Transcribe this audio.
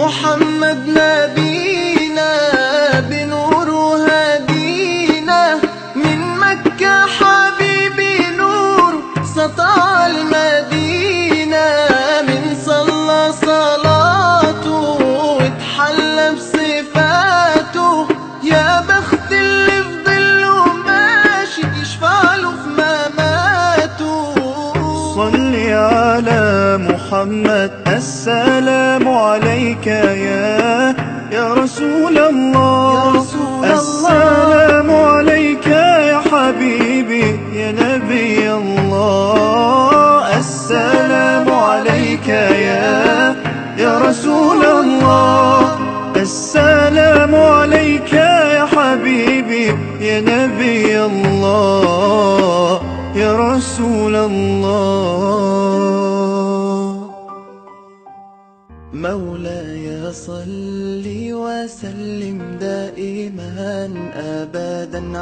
محمد نبينا بنور هدينا، من مكة حبيبي نور سطع المدينة، من صلى صلاته واتحلى بصفاته، يا بخت اللي في ظله ماشي يشفع له في مماته. صل على محمد السلام عليك يا رسول الله، السلام عليك يا حبيبي يا نبي الله، السلام عليك يا رسول الله، السلام عليك يا حبيبي يا نبي الله يا رسول الله. مولاي صل وسلم دائما أبدا